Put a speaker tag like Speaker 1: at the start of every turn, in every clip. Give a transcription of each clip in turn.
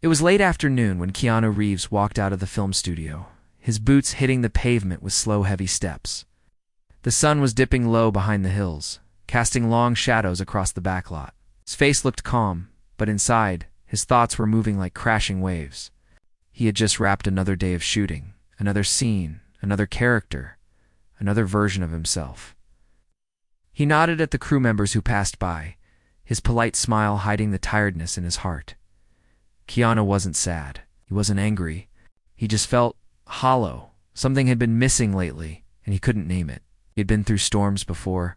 Speaker 1: It was late afternoon when Keanu Reeves walked out of the film studio, his boots hitting the pavement with slow, heavy steps. The sun was dipping low behind the hills, casting long shadows across the backlot. His face looked calm, but inside, his thoughts were moving like crashing waves. He had just wrapped another day of shooting, another scene, another character, another version of himself. He nodded at the crew members who passed by, his polite smile hiding the tiredness in his heart. Keanu wasn't sad. He wasn't angry. He just felt hollow. Something had been missing lately, and he couldn't name it. He had been through storms before,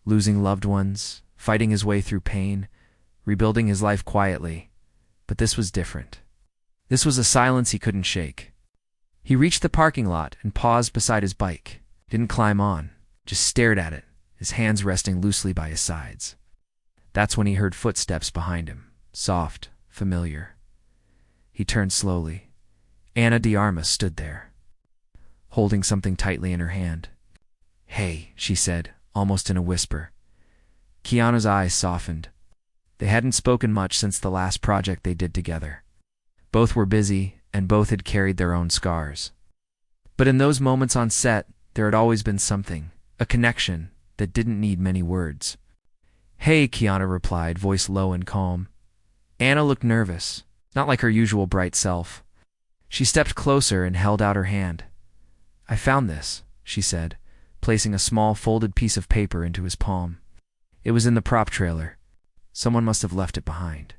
Speaker 1: losing loved ones, fighting his way through pain, rebuilding his life quietly. But this was different. This was a silence he couldn't shake. He reached the parking lot and paused beside his bike. He didn't climb on, just stared at it, his hands resting loosely by his sides. That's when he heard footsteps behind him, soft, familiar. He turned slowly. Ana de Armas stood there, holding something tightly in her hand. "Hey," she said, almost in a whisper. Keanu's eyes softened. They hadn't spoken much since the last project they did together. Both were busy, and both had carried their own scars. But in those moments on set, there had always been something, a connection, that didn't need many words. "Hey," Keanu replied, voice low and calm. Ana looked nervous, not like her usual bright self. She stepped closer and held out her hand. "I found this," she said, placing a small folded piece of paper into his palm. It was in the prop trailer. Someone must have left it behind.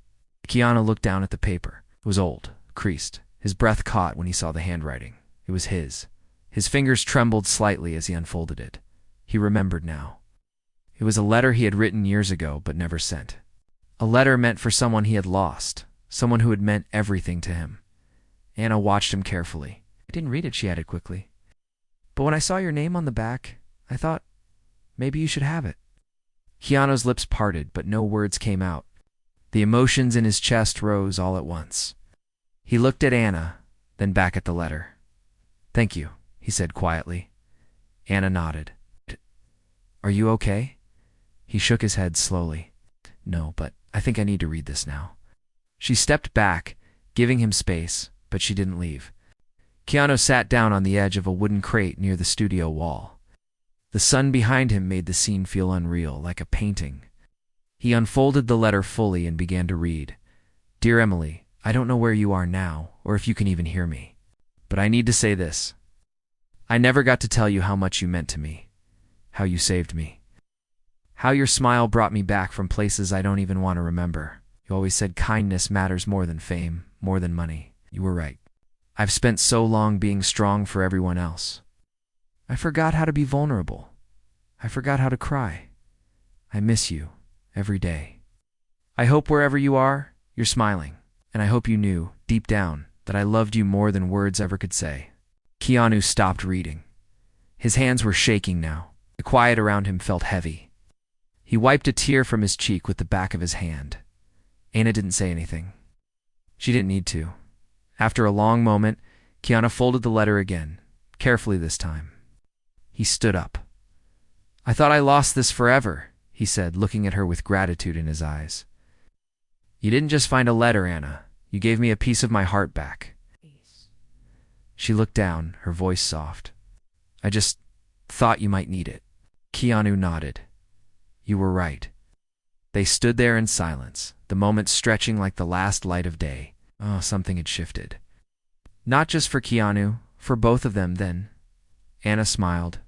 Speaker 1: Keanu looked down at the paper. It was old, creased. His breath caught when he saw the handwriting. It was his. His fingers trembled slightly as he unfolded it. He remembered now. It was a letter he had written years ago but never sent. A letter meant for someone he had lost, someone who had meant everything to him. Ana watched him carefully. "I didn't read it," she added quickly. "But when I saw your name on the back, I thought, maybe you should have it." Keanu's lips parted, but no words came out. The emotions in his chest rose all at once. He looked at Ana, then back at the letter. "Thank you," he said quietly. Ana nodded. "Are you okay?" He shook his head slowly. "No, but I think I need to read this now." She stepped back, giving him space, but she didn't leave. Keanu sat down on the edge of a wooden crate near the studio wall. The sun behind him made the scene feel unreal, like a painting. He unfolded the letter fully and began to read. "Dear Emily, I don't know where you are now, or if you can even hear me. But I need to say this. I never got to tell you how much you meant to me, how you saved me, how your smile brought me back from places I don't even want to remember. You always said kindness matters more than fame, more than money. You were right. I've spent so long being strong for everyone else. I forgot how to be vulnerable. I forgot how to cry. I miss you every day. I hope wherever you are, you're smiling, and I hope you knew, deep down, that I loved you more than words ever could say." Keanu stopped reading. His hands were shaking now. The quiet around him felt heavy. He wiped a tear from his cheek with the back of his hand. Ana didn't say anything. She didn't need to. After a long moment, Keanu folded the letter again, carefully this time. He stood up. "I thought I lost this forever," he said, looking at her with gratitude in his eyes. "You didn't just find a letter, Ana. You gave me a piece of my heart back." She looked down, her voice soft. "I just thought you might need it." Keanu nodded. "You were right." They stood there in silence, the moment stretching like the last light of day. Oh, something had shifted. Not just for Keanu, for both of them then. Ana smiled,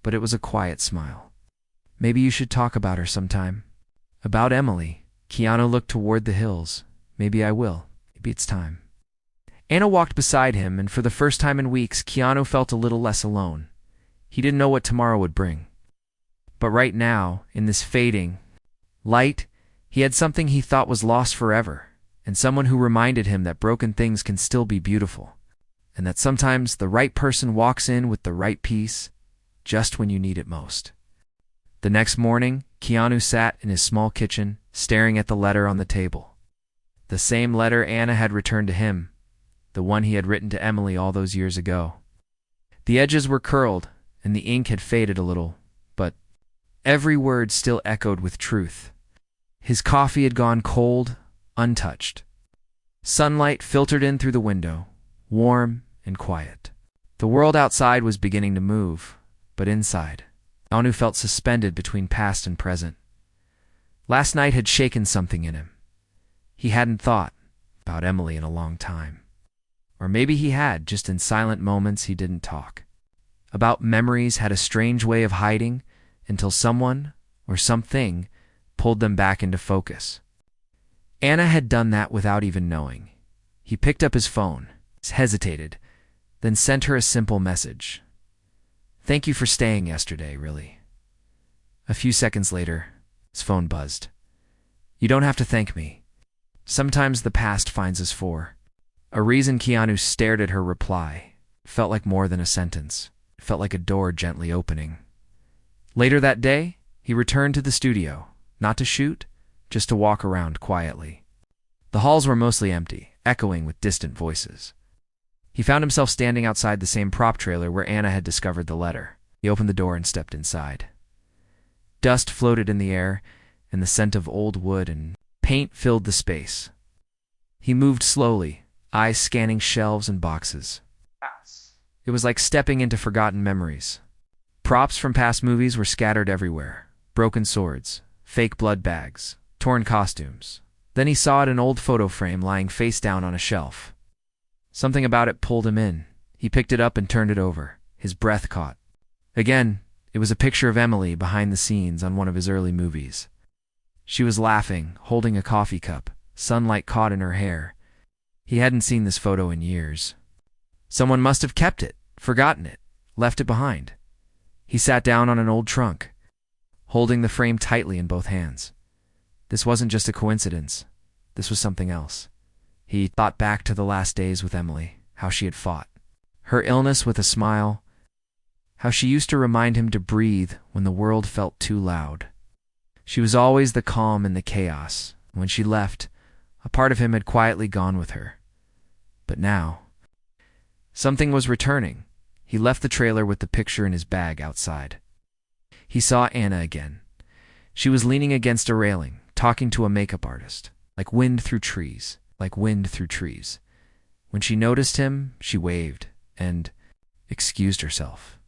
Speaker 1: but it was a quiet smile. "Maybe you should talk about her sometime." "About Emily?" Keanu looked toward the hills. "Maybe I will. Maybe it's time." Ana walked beside him, and for the first time in weeks, Keanu felt a little less alone. He didn't know what tomorrow would bring. But right now, in this fading light, he had something he thought was lost forever, and someone who reminded him that broken things can still be beautiful, and that sometimes the right person walks in with the right piece, just when you need it most. The next morning, Keanu sat in his small kitchen, staring at the letter on the table. The same letter Ana had returned to him, the one he had written to Emily all those years ago. The edges were curled, and the ink had faded a little, but every word still echoed with truth. His coffee had gone cold, untouched. Sunlight filtered in through the window, warm and quiet. The world outside was beginning to move, but inside, Keanu felt suspended between past and present. Last night had shaken something in him. He hadn't thought about Emily in a long time. Or maybe he had, just in silent moments he didn't talk. About memories had a strange way of hiding until someone or something pulled them back into focus. Anna had done that without even knowing. He picked up his phone, hesitated, then sent her a simple message. "Thank you for staying yesterday, really." A few seconds later, his phone buzzed. "You don't have to thank me. Sometimes the past finds us for." A reason. Keanu stared at her reply. It felt like more than a sentence. It felt like a door gently opening. Later that day, he returned to the studio, not to shoot, just to walk around quietly. The halls were mostly empty, echoing with distant voices. He found himself standing outside the same prop trailer where Anna had discovered the letter. He opened the door and stepped inside. Dust floated in the air, and the scent of old wood and paint filled the space. He moved slowly, eyes scanning shelves and boxes. It was like stepping into forgotten memories. Props from past movies were scattered everywhere. Broken swords, fake blood bags, torn costumes. Then he saw an old photo frame lying face down on a shelf. Something about it pulled him in. He picked it up and turned it over. His breath caught. Again, it was a picture of Emily behind the scenes on one of his early movies. She was laughing, holding a coffee cup, sunlight caught in her hair. He hadn't seen this photo in years. Someone must have kept it, forgotten it, left it behind. He sat down on an old trunk, holding the frame tightly in both hands. This wasn't just a coincidence. This was something else. He thought back to the last days with Emily, how she had fought. Her illness with a smile, how she used to remind him to breathe when the world felt too loud. She was always the calm in the chaos. When she left, a part of him had quietly gone with her. But now, something was returning. He left the trailer with the picture in his bag outside. He saw Anna again. She was leaning against a railing, talking to a makeup artist, like wind through trees. Like wind through trees. When she noticed him, she waved and excused herself.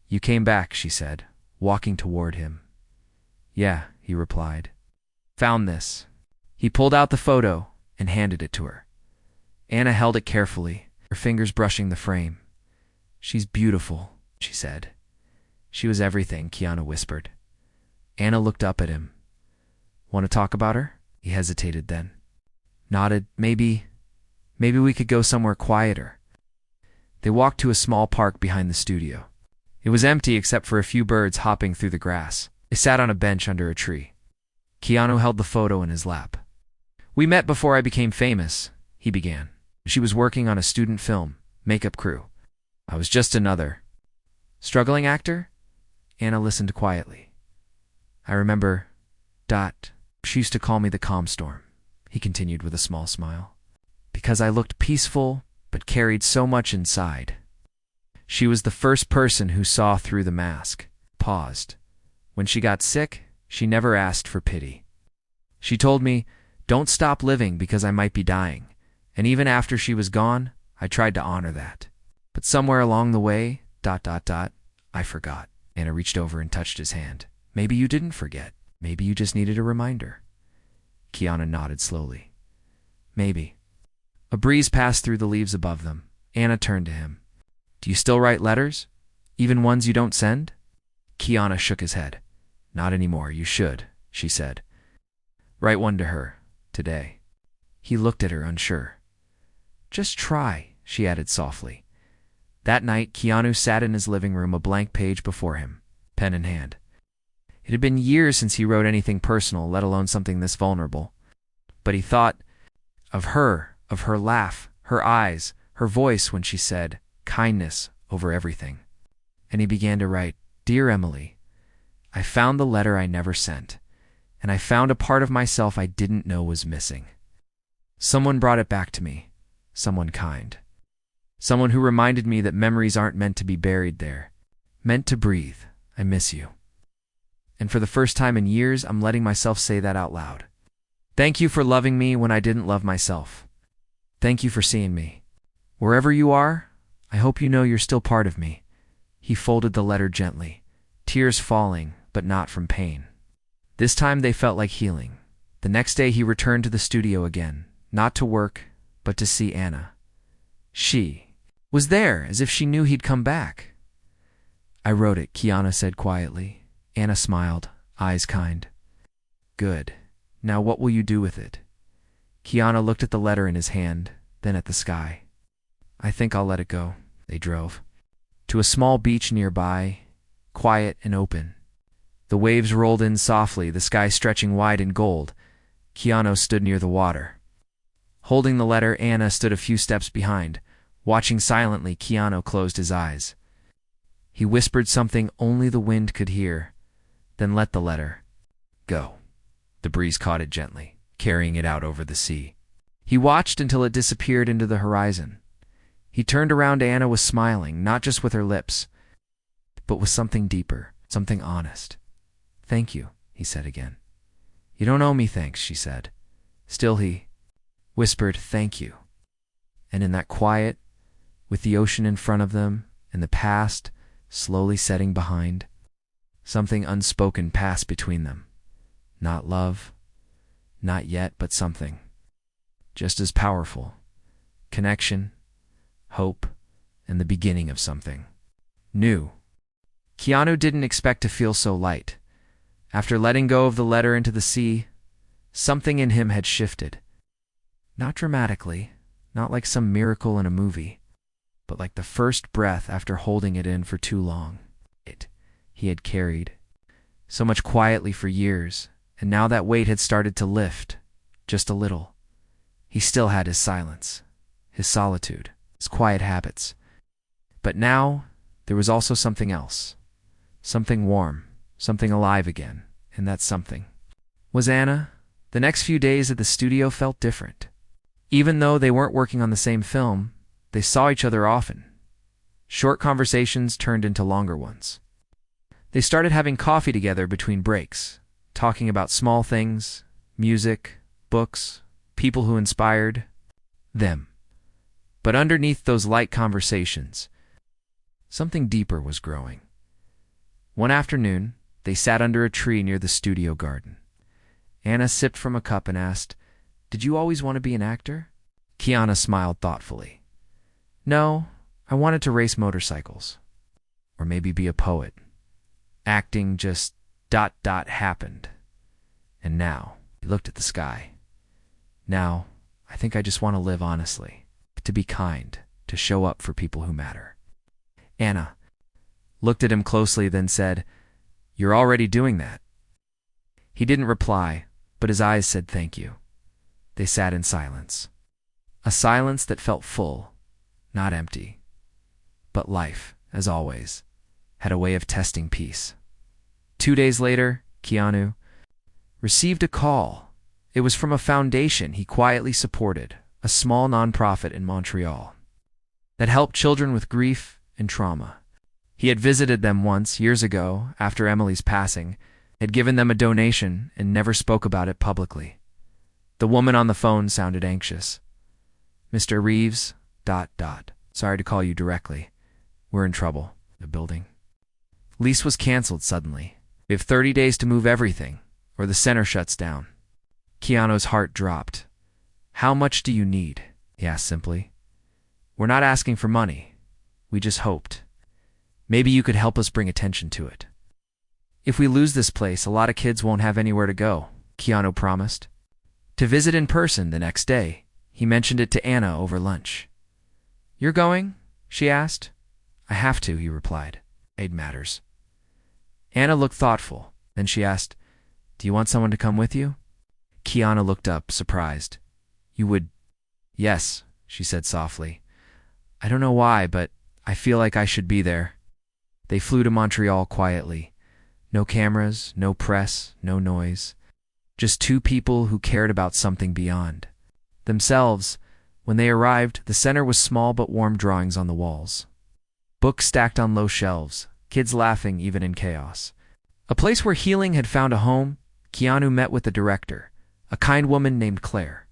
Speaker 1: "You came back," she said, walking toward him. "Yeah," he replied. "Found this." He pulled out the photo and handed it to her. Anna held it carefully, her fingers brushing the frame. "She's beautiful," she said. "She was everything," Keanu whispered. Anna looked up at him. "Want to talk about her?" He hesitated then. Nodded. Maybe we could go somewhere quieter." They walked to a small park behind the studio. It was empty except for a few birds hopping through the grass. They sat on a bench under a tree. Keanu held the photo in his lap. "We met before I became famous," he began. "She was working on a student film, makeup crew. I was just another." "Struggling actor?" Anna listened quietly. "I remember... She used to call me the calm storm," he continued with a small smile, "because I looked peaceful but carried so much inside. She was the first person who saw through the mask." Paused. "When she got sick, she never asked for pity. She told me, 'Don't stop living because I might be dying.' And even after she was gone, I tried to honor that. But somewhere along the way, I forgot." Anna reached over and touched his hand. "Maybe you didn't forget. Maybe you just needed a reminder." Keanu nodded slowly. "Maybe." A breeze passed through the leaves above them. Anna turned to him. "Do you still write letters? Even ones you don't send?" Keanu shook his head. "Not anymore. You should," she said. "Write one to her. Today." He looked at her, unsure. "Just try," she added softly. That night, Keanu sat in his living room, a blank page before him, pen in hand. It had been years since he wrote anything personal, let alone something this vulnerable. But he thought of her laugh, her eyes, her voice when she said, "Kindness over everything." And he began to write, "Dear Emily, I found the letter I never sent, and I found a part of myself I didn't know was missing. Someone brought it back to me, someone kind. Someone who reminded me that memories aren't meant to be buried there, meant to breathe. I miss you. And for the first time in years, I'm letting myself say that out loud. Thank you for loving me when I didn't love myself. Thank you for seeing me. Wherever you are, I hope you know you're still part of me. He folded the letter gently, tears falling, but not from pain. This time they felt like healing. The next day he returned to the studio again, not to work, but to see Anna. She was there, as if she knew he'd come back. I wrote it, Keanu said quietly. Anna smiled, eyes kind. Good. Now what will you do with it? Keanu looked at the letter in his hand, then at the sky. I think I'll let it go. They drove to a small beach nearby, quiet and open. The waves rolled in softly, the sky stretching wide in gold. Keanu stood near the water. Holding the letter, Anna stood a few steps behind. Watching silently, Keanu closed his eyes. He whispered something only the wind could hear, then let the letter go. The breeze caught it gently, carrying it out over the sea. He watched until it disappeared into the horizon. He turned around. Anna was smiling, not just with her lips, but with something deeper, something honest. Thank you, he said again. You don't owe me thanks, she said. Still he whispered, thank you. And in that quiet, with the ocean in front of them and the past slowly setting behind, something unspoken passed between them. Not love, not yet, but something just as powerful. Connection, hope, and the beginning of something new. Keanu didn't expect to feel so light. After letting go of the letter into the sea, something in him had shifted. Not dramatically, not like some miracle in a movie, but like the first breath after holding it in for too long. He had carried so much quietly for years, and now that weight had started to lift, just a little. He still had his silence, his solitude, his quiet habits. But now, there was also something else. Something warm, something alive again, and that something was Anna. The next few days at the studio felt different. Even though they weren't working on the same film, they saw each other often. Short conversations turned into longer ones. They started having coffee together between breaks, talking about small things, music, books, people who inspired them. But underneath those light conversations, something deeper was growing. One afternoon, they sat under a tree near the studio garden. Anna sipped from a cup and asked, "Did you always want to be an actor?" Keanu smiled thoughtfully. "No, I wanted to race motorcycles. Or maybe be a poet. Acting just ... happened. And now," he looked at the sky. "Now, I think I just want to live honestly. To be kind, to show up for people who matter." Anna looked at him closely, then said, "You're already doing that." He didn't reply, but his eyes said thank you. They sat in silence. A silence that felt full, not empty. But life, as always, had a way of testing peace. 2 days later, Keanu received a call. It was from a foundation he quietly supported, a small nonprofit in Montreal that helped children with grief and trauma. He had visited them once, years ago, after Emily's passing, had given them a donation and never spoke about it publicly. The woman on the phone sounded anxious. "Mr. Reeves, ... Sorry to call you directly. We're in trouble. The building lease was canceled suddenly. We have 30 days to move everything, or the center shuts down." Keanu's heart dropped. "How much do you need?" he asked simply. "We're not asking for money. We just hoped maybe you could help us bring attention to it. If we lose this place, a lot of kids won't have anywhere to go," Keanu promised. To visit in person the next day, he mentioned it to Anna over lunch. "You're going?" she asked. "I have to," he replied. "Aid matters." Anna looked thoughtful. Then she asked, "Do you want someone to come with you?" Keanu looked up, surprised. "You would—" "Yes," she said softly. "I don't know why, but I feel like I should be there." They flew to Montreal quietly. No cameras, no press, no noise. Just two people who cared about something beyond themselves. When they arrived, the center was small but warm drawings on the walls. Books stacked on low shelves, kids laughing even in chaos. A place where healing had found a home. Keanu met with the director, a kind woman named Claire.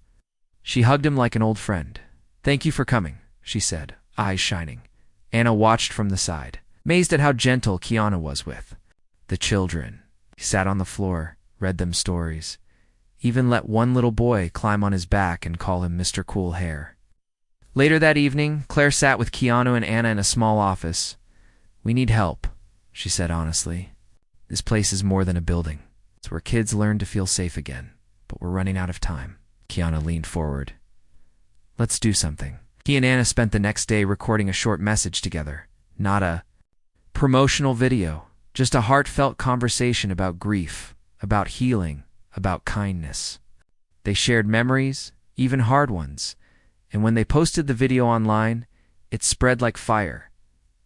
Speaker 1: She hugged him like an old friend. "Thank you for coming," she said, eyes shining. Anna watched from the side, amazed at how gentle Keanu was with the children. He sat on the floor, read them stories, even let one little boy climb on his back and call him Mr. Cool Hair. Later that evening, Claire sat with Keanu and Anna in a small office. "We need help," she said honestly. "This place is more than a building. It's where kids learn to feel safe again. But we're running out of time." Keanu leaned forward. "Let's do something." He and Anna spent the next day recording a short message together. Not a promotional video, just a heartfelt conversation about grief, about healing, about kindness. They shared memories, even hard ones, and when they posted the video online, it spread like fire.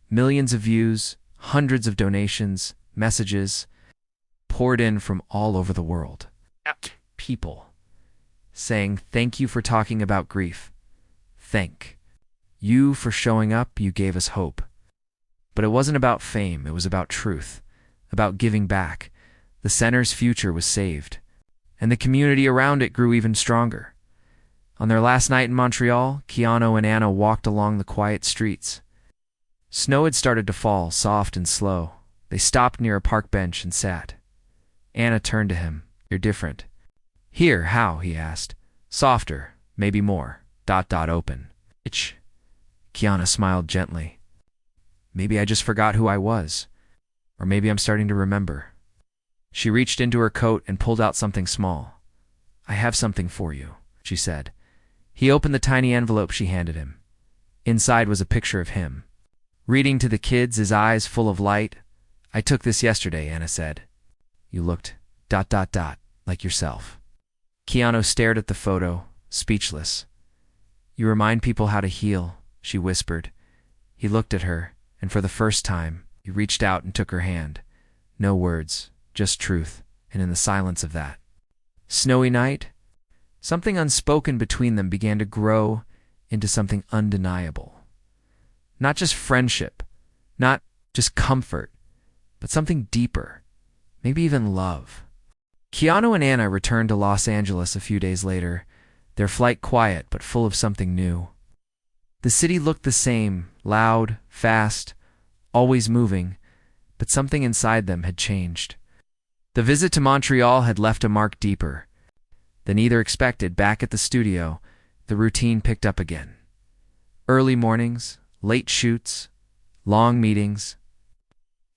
Speaker 1: Millions of views, hundreds of donations, messages poured in from all over the world. People saying, "Thank you for talking about grief. Thank you for showing up. You gave us hope." But it wasn't about fame. It was about truth, about giving back. The center's future was saved, and the community around it grew even stronger. On their last night in Montreal, Keanu and Anna walked along the quiet streets. Snow had started to fall, soft and slow. They stopped near a park bench and sat. Anna turned to him. "You're different." "Here, how?" he asked. "Softer, maybe more. Open." "Itch." Keanu smiled gently. "Maybe I just forgot who I was. Or maybe I'm starting to remember." She reached into her coat and pulled out something small. "I have something for you," she said. He opened the tiny envelope she handed him. Inside was a picture of him, reading to the kids, his eyes full of light. "I took this yesterday," Anna said. "You looked ... like yourself." Keanu stared at the photo, speechless. "You remind people how to heal," she whispered. He looked at her, and for the first time, he reached out and took her hand. No words, just truth, and in the silence of that snowy night, something unspoken between them began to grow into something undeniable. Not just friendship, not just comfort, but something deeper, maybe even love. Keanu and Anna returned to Los Angeles a few days later, their flight quiet but full of something new. The city looked the same, loud, fast, always moving, but something inside them had changed. The visit to Montreal had left a mark deeper than either expected. Back at the studio, the routine picked up again. Early mornings, late shoots, long meetings.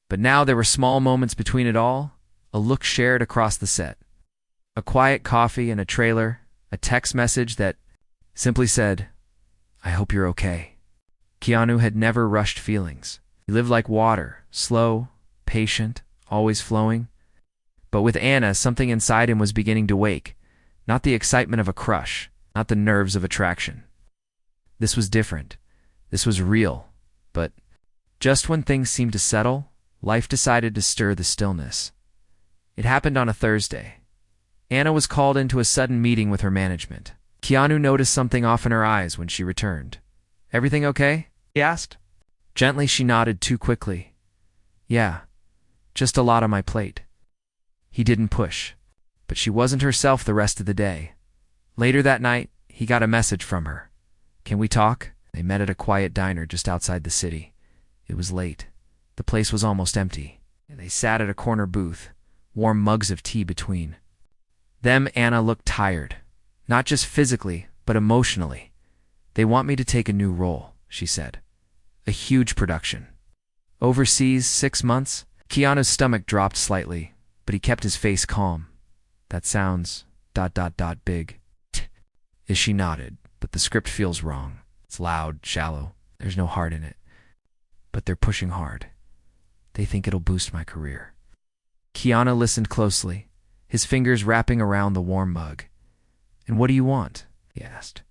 Speaker 1: But now there were small moments between it all, a look shared across the set. A quiet coffee in a trailer, a text message that simply said, "I hope you're okay." Keanu had never rushed feelings. He lived like water, slow, patient, always flowing. But with Anna, something inside him was beginning to wake. Not the excitement of a crush, not the nerves of attraction. This was different. This was real. But just when things seemed to settle, life decided to stir the stillness. It happened on a Thursday. Anna was called into a sudden meeting with her management. Keanu noticed something off in her eyes when she returned. "Everything okay?" he asked. Gently she nodded too quickly. "Yeah, just a lot on my plate." He didn't push, but she wasn't herself the rest of the day. Later that night, he got a message from her. "Can we talk?" They met at a quiet diner just outside the city. It was late. The place was almost empty. They sat at a corner booth, warm mugs of tea between them. Anna looked tired, not just physically, but emotionally. "They want me to take a new role," she said. "A huge production. Overseas, 6 months?" Keanu's stomach dropped slightly, but he kept his face calm. "That sounds ... big." As she nodded, "But the script feels wrong. It's loud, shallow. There's no heart in it. But they're pushing hard. They think it'll boost my career." Keanu listened closely, his fingers wrapping around the warm mug. "And what do you want?" he asked.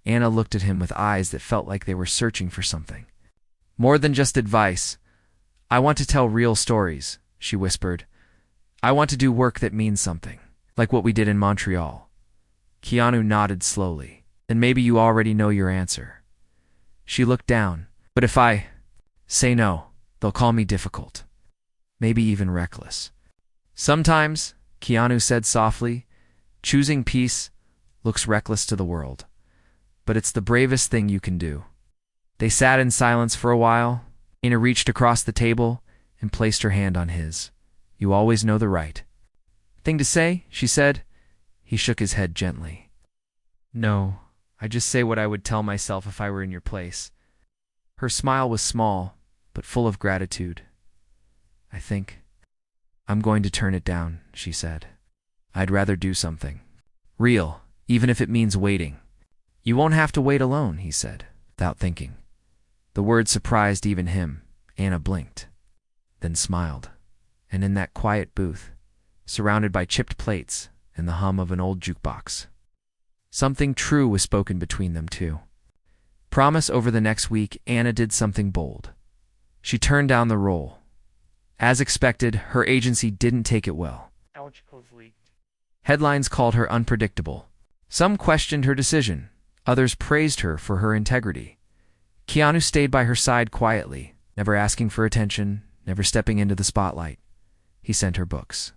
Speaker 1: Anna looked at him with eyes that felt like they were searching for something. "More than just advice. I want to tell real stories," she whispered. "I want to do work that means something, like what we did in Montreal." Keanu nodded slowly. "Then maybe you already know your answer." She looked down. "But if I say no, they'll call me difficult. Maybe even reckless." "Sometimes," Keanu said softly, "choosing peace looks reckless to the world. but it's the bravest thing you can do." They sat in silence for a while. Anna reached across the table and placed her hand on his. "You always know the right thing to say," she said. He shook his head gently. "No, I just say what I would tell myself if I were in your place." Her smile was small, but full of gratitude. "I think I'm going to turn it down," she said. "I'd rather do something real, even if it means waiting." "You won't have to wait alone," he said, without thinking. The word surprised even him. Anna blinked, then smiled. And in that quiet booth, surrounded by chipped plates and the hum of an old jukebox, something true was spoken between them two. Promise over the next week, Anna did something bold. She turned down the role. As expected, her agency didn't take it well. Headlines called her unpredictable. Some questioned her decision. Others praised her for her integrity. Keanu stayed by her side quietly, never asking for attention, never stepping into the spotlight. He sent her books,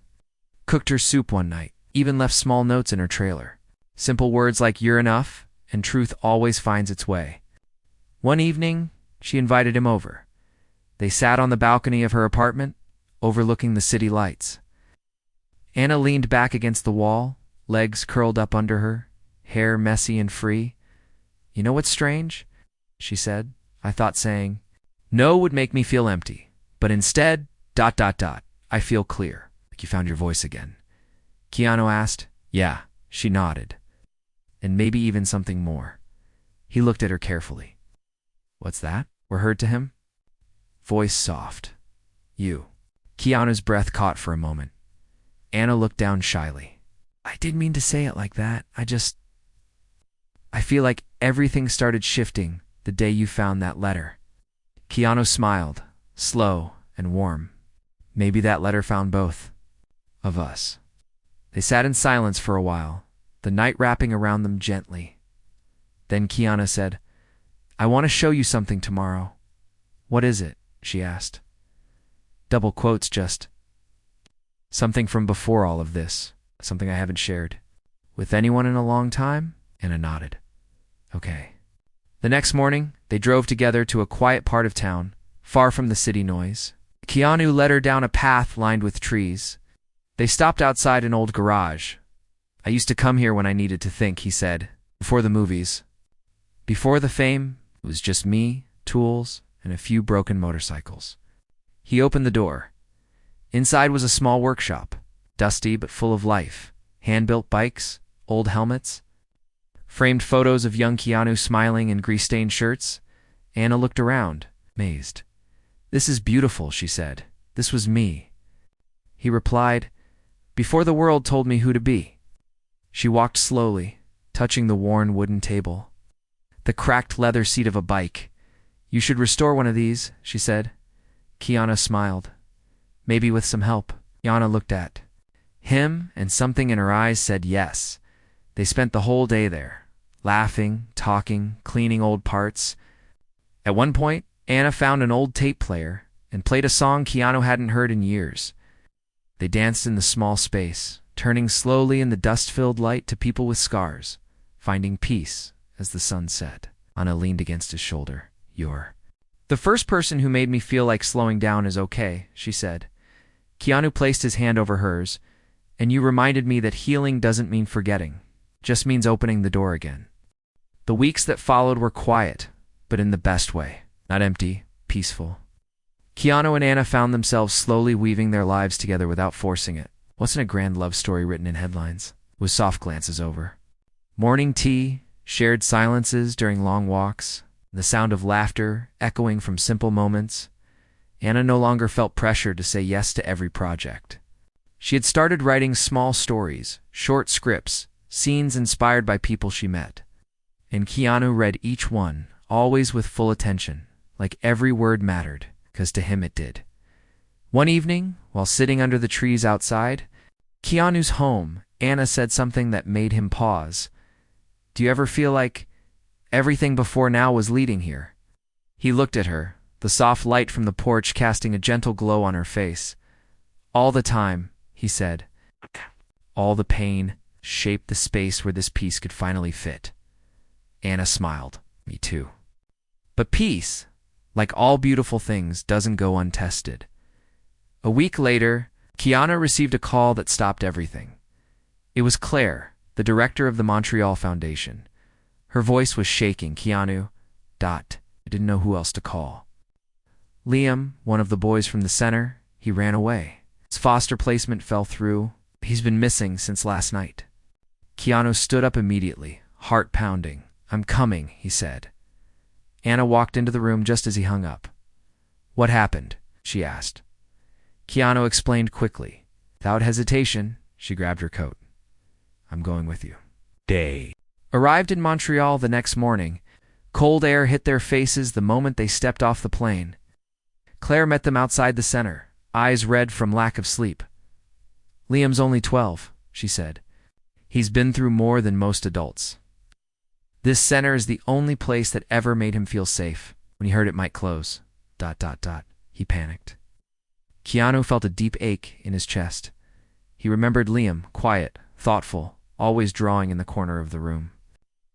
Speaker 1: cooked her soup one night, even left small notes in her trailer. Simple words like "you're enough" and "truth always finds its way." One evening, she invited him over. They sat on the balcony of her apartment, overlooking the city lights. Anna leaned back against the wall, legs curled up under her, hair messy and free. "You know what's strange?" she said. "I thought saying no would make me feel empty, but instead, ... I feel clear, like you found your voice again." Keanu asked. "Yeah," she nodded. "And maybe even something more." He looked at her carefully. "What's that?" were heard to him. Voice soft. "You." Keanu's breath caught for a moment. Anna looked down shyly. "I didn't mean to say it like that. I feel like everything started shifting the day you found that letter." Keanu smiled, slow and warm. "Maybe that letter found both of us." They sat in silence for a while, the night wrapping around them gently. Then Keanu said, "I want to show you something tomorrow." "What is it?" she asked. Double quotes, just something from before all of this, something I haven't shared with anyone in a long time. Anna nodded. "Okay." The next morning, they drove together to a quiet part of town, far from the city noise. Keanu led her down a path lined with trees. They stopped outside an old garage. "I used to come here when I needed to think," he said, "before the movies. Before the fame, it was just me, tools, and a few broken motorcycles." He opened the door. Inside was a small workshop, dusty but full of life. Hand-built bikes, old helmets, framed photos of young Keanu smiling in grease-stained shirts. Anna looked around, amazed. "This is beautiful," she said. "This was me." He replied, "Before the world told me who to be." She walked slowly, touching the worn wooden table, the cracked leather seat of a bike. "You should restore one of these," she said. Keanu smiled. "Maybe with some help." Anna looked at him, and something in her eyes said yes. They spent the whole day there, laughing, talking, cleaning old parts. At one point, Anna found an old tape player and played a song Keanu hadn't heard in years. They danced in the small space, turning slowly in the dust-filled light to people with scars, finding peace as the sun set. Anna leaned against his shoulder. "You're the first person who made me feel like slowing down is okay," she said. Keanu placed his hand over hers. "And you reminded me that healing doesn't mean forgetting, just means opening the door again." The weeks that followed were quiet, but in the best way. Not empty, peaceful. Keanu and Anna found themselves slowly weaving their lives together without forcing it. Wasn't a grand love story written in headlines, with soft glances over. Morning tea, shared silences during long walks, the sound of laughter echoing from simple moments. Anna no longer felt pressure to say yes to every project. She had started writing small stories, short scripts, scenes inspired by people she met. And Keanu read each one, always with full attention, like every word mattered, because to him it did. One evening, while sitting under the trees outside Keanu's home, Anna said something that made him pause. "Do you ever feel like everything before now was leading here?" He looked at her, the soft light from the porch casting a gentle glow on her face. "All the time," he said. "All the pain shaped the space where this piece could finally fit." Anna smiled. Me too. But peace, like all beautiful things, doesn't go untested. A week later, Keanu received a call that stopped everything. It was Claire, the director of the Montreal Foundation. Her voice was shaking. Keanu, I didn't know who else to call. Liam, one of the boys from the center, he ran away. His foster placement fell through. He's been missing since last night. Keanu stood up immediately, heart pounding. I'm coming, he said. Anna walked into the room just as he hung up. What happened? She asked. Keanu explained quickly. Without hesitation, she grabbed her coat. I'm going with you. Day. Arrived in Montreal the next morning. Cold air hit their faces the moment they stepped off the plane. Claire met them outside the center, eyes red from lack of sleep. Liam's only 12, she said. He's been through more than most adults. This center is the only place that ever made him feel safe. When he heard it might close, he panicked. Keanu felt a deep ache in his chest. He remembered Liam, quiet, thoughtful, always drawing in the corner of the room.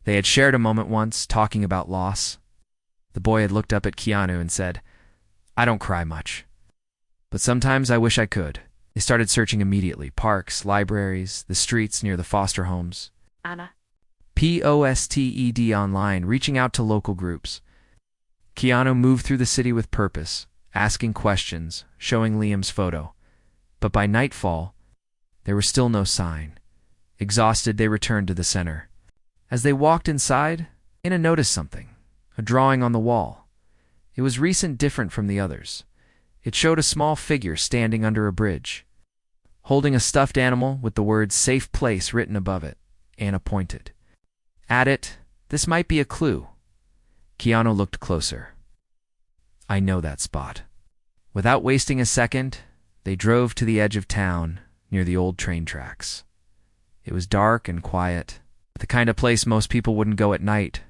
Speaker 1: They had shared a moment once, talking about loss. The boy had looked up at Keanu and said, I don't cry much, but sometimes I wish I could. They started searching immediately. Parks, libraries, the streets near the foster homes.
Speaker 2: Anna.
Speaker 1: Posted online, reaching out to local groups. Keanu moved through the city with purpose, asking questions, showing Liam's photo. But by nightfall, there was still no sign. Exhausted, they returned to the center. As they walked inside, Anna noticed something, a drawing on the wall. It was recent, different from the others. It showed a small figure standing under a bridge, holding a stuffed animal with the words "Safe Place" written above it. Anna pointed. At it, this might be a clue. Keanu looked closer. I know that spot. Without wasting a second, they drove to the edge of town, near the old train tracks. It was dark and quiet, the kind of place most people wouldn't go at night.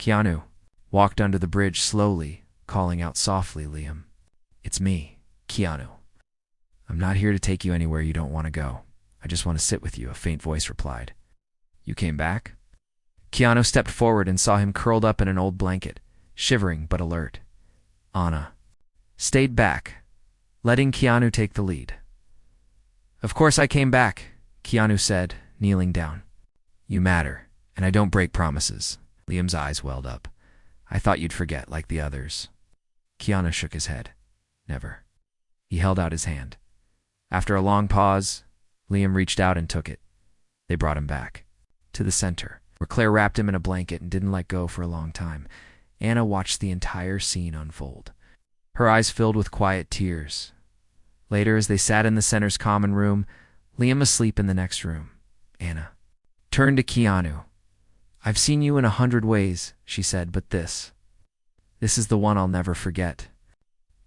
Speaker 1: Keanu walked under the bridge slowly, calling out softly, Liam. It's me, Keanu. I'm not here to take you anywhere you don't want to go. I just want to sit with you, a faint voice replied. You came back? Keanu stepped forward and saw him curled up in an old blanket, shivering but alert. Anna stayed back, letting Keanu take the lead. Of course I came back, Keanu said, kneeling down. You matter, and I don't break promises. Liam's eyes welled up. I thought you'd forget, like the others. Keanu shook his head. Never. He held out his hand. After a long pause, Liam reached out and took it. They brought him back, to the center, where Claire wrapped him in a blanket and didn't let go for a long time. Anna watched the entire scene unfold. Her eyes filled with quiet tears. Later, as they sat in the center's common room, Liam asleep in the next room, Anna turned to Keanu. I've seen you in 100 ways, she said, but this is the one I'll never forget.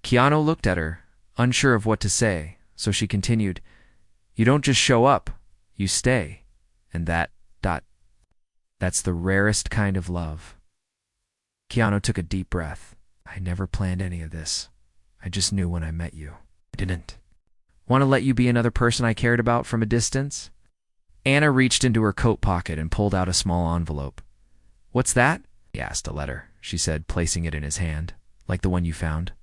Speaker 1: Keanu looked at her, unsure of what to say, so she continued, You don't just show up, you stay. And that's the rarest kind of love. Keanu took a deep breath. I never planned any of this. I just knew when I met you. I didn't want to let you be another person I cared about from a distance. Anna reached into her coat pocket and pulled out a small envelope. What's that? He asked. A letter, she said, placing it in his hand, like the one you found.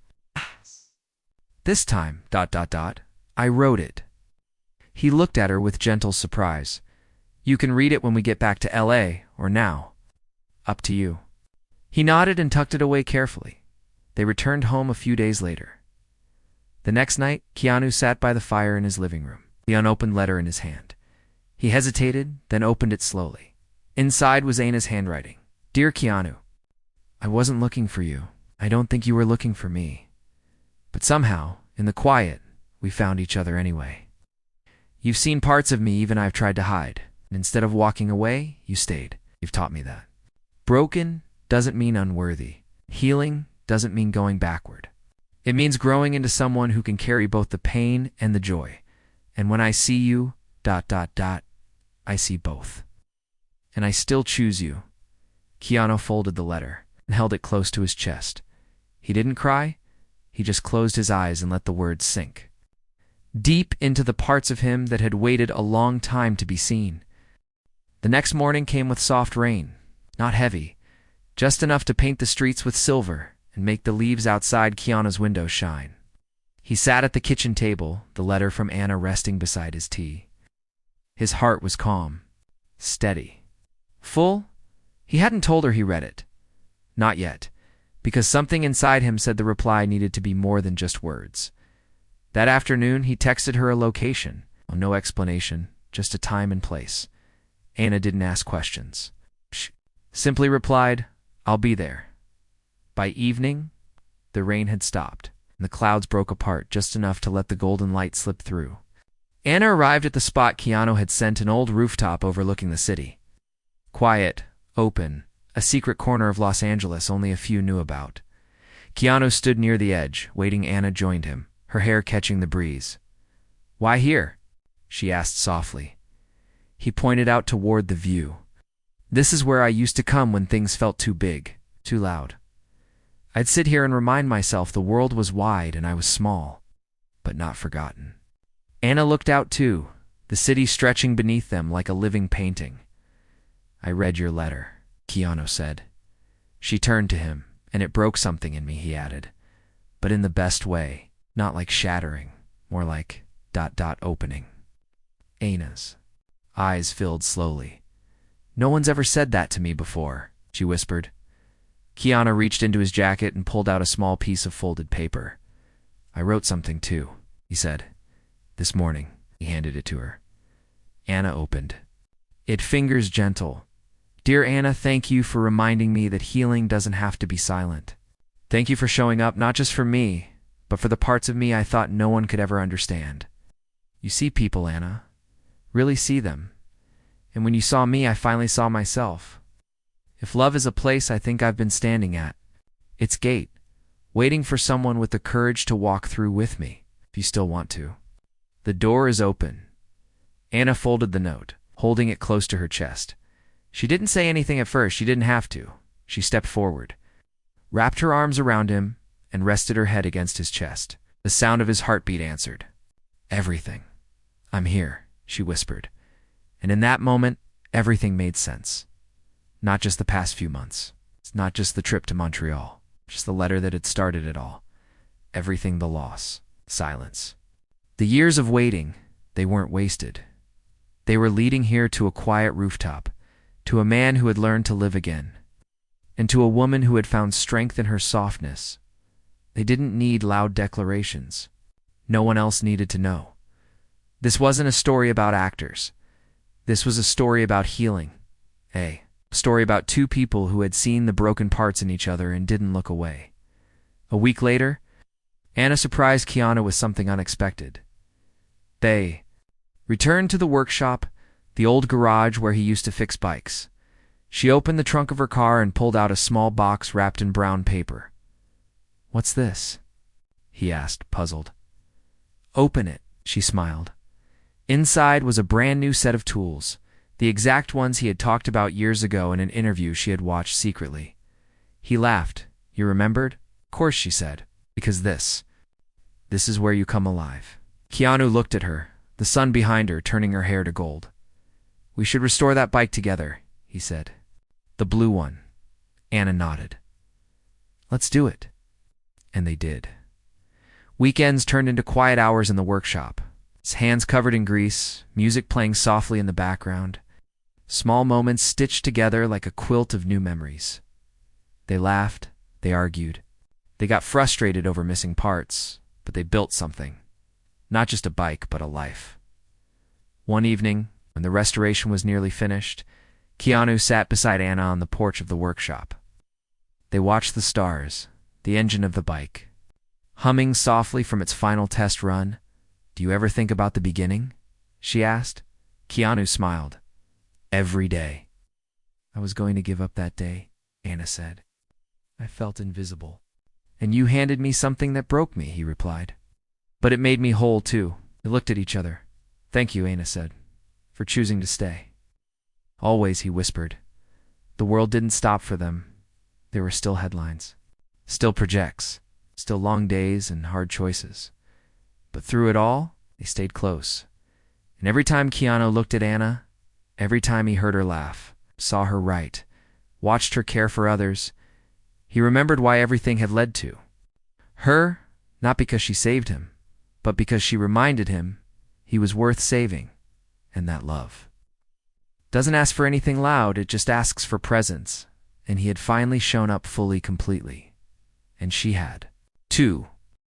Speaker 1: This time, I wrote it. He looked at her with gentle surprise. You can read it when we get back to L.A., or now. Up to you. He nodded and tucked it away carefully. They returned home a few days later. The next night, Keanu sat by the fire in his living room, the unopened letter in his hand. He hesitated, then opened it slowly. Inside was Anna's handwriting. Dear Keanu, I wasn't looking for you. I don't think you were looking for me. But somehow, in the quiet, we found each other anyway. You've seen parts of me even I've tried to hide, and instead of walking away, you stayed. You've taught me that. Broken doesn't mean unworthy. Healing doesn't mean going backward. It means growing into someone who can carry both the pain and the joy. And when I see you, I see both. And I still choose you. Keanu folded the letter and held it close to his chest. He didn't cry. He just closed his eyes and let the words sink deep into the parts of him that had waited a long time to be seen. The next morning came with soft rain. Not heavy, just enough to paint the streets with silver and make the leaves outside Keanu's window shine. He sat at the kitchen table, the letter from Anna resting beside his tea. His heart was calm, steady, full. He hadn't told her he read it. Not yet, because something inside him said the reply needed to be more than just words. That afternoon, he texted her a location. No explanation, just a time and place. Anna didn't ask questions. She simply replied, "I'll be there." By evening, the rain had stopped, and the clouds broke apart just enough to let the golden light slip through. Anna arrived at the spot Keanu had sent, an old rooftop overlooking the city. Quiet, open, a secret corner of Los Angeles only a few knew about. Keanu stood near the edge, waiting. Anna joined him, her hair catching the breeze. "Why here?" she asked softly. He pointed out toward the view. "This is where I used to come when things felt too big, too loud. I'd sit here and remind myself the world was wide and I was small, but not forgotten." Anna looked out too, the city stretching beneath them like a living painting. "I read your letter," Keanu said. She turned to him, and it broke something in me, he added, but in the best way, not like shattering, more like ... opening. Anna's eyes filled slowly. "No one's ever said that to me before," she whispered. Keanu reached into his jacket and pulled out a small piece of folded paper. "I wrote something too," he said. "This morning." He handed it to her. Anna opened it, fingers gentle. "Dear Anna, thank you for reminding me that healing doesn't have to be silent. Thank you for showing up, not just for me, but for the parts of me I thought no one could ever understand. You see people, Anna. Really see them. And when you saw me, I finally saw myself. If love is a place I think I've been standing at, its gate, waiting for someone with the courage to walk through with me, if you still want to. The door is open." Anna folded the note, holding it close to her chest. She didn't say anything at first. She didn't have to. She stepped forward, wrapped her arms around him, and rested her head against his chest. The sound of his heartbeat answered. "Everything. I'm here," she whispered. And in that moment, everything made sense. Not just the past few months. It's not just the trip to Montreal. Just the letter that had started it all. Everything, the loss, silence. The years of waiting, they weren't wasted. They were leading here to a quiet rooftop, to a man who had learned to live again, and to a woman who had found strength in her softness. They didn't need loud declarations. No one else needed to know. This wasn't a story about actors. This was a story about healing. A story about two people who had seen the broken parts in each other and didn't look away. A week later, Anna surprised Keanu with something unexpected. They returned to the workshop, the old garage where he used to fix bikes. She opened the trunk of her car and pulled out a small box wrapped in brown paper. "What's this?" he asked, puzzled. "Open it," she smiled. Inside was a brand new set of tools, the exact ones he had talked about years ago in an interview she had watched secretly. He laughed. "You remembered?" "Of course," she said, "because this is where you come alive." Keanu looked at her, the sun behind her turning her hair to gold. "We should restore that bike together," he said. "The blue one." Anna nodded. "Let's do it." And they did. Weekends turned into quiet hours in the workshop, his hands covered in grease, music playing softly in the background, small moments stitched together like a quilt of new memories. They laughed, they argued, they got frustrated over missing parts, but they built something. Not just a bike, but a life. One evening, when the restoration was nearly finished, Keanu sat beside Anna on the porch of the workshop. They watched the stars, the engine of the bike, humming softly from its final test run. "Do you ever think about the beginning?" she asked. Keanu smiled. "Every day." "I was going to give up that day," Anna said. "I felt invisible. And you handed me something that broke me," he replied. "But it made me whole, too." They looked at each other. "Thank you," Anna said, "for choosing to stay." "Always," he whispered. The world didn't stop for them. There were still headlines, still projects, still long days and hard choices. But through it all, they stayed close. And every time Keanu looked at Anna, every time he heard her laugh, saw her write, watched her care for others. He remembered why everything had led to her, not because she saved him, but because she reminded him he was worth saving, and that love doesn't ask for anything loud, it just asks for presence, and he had finally shown up fully, completely. And she had, too.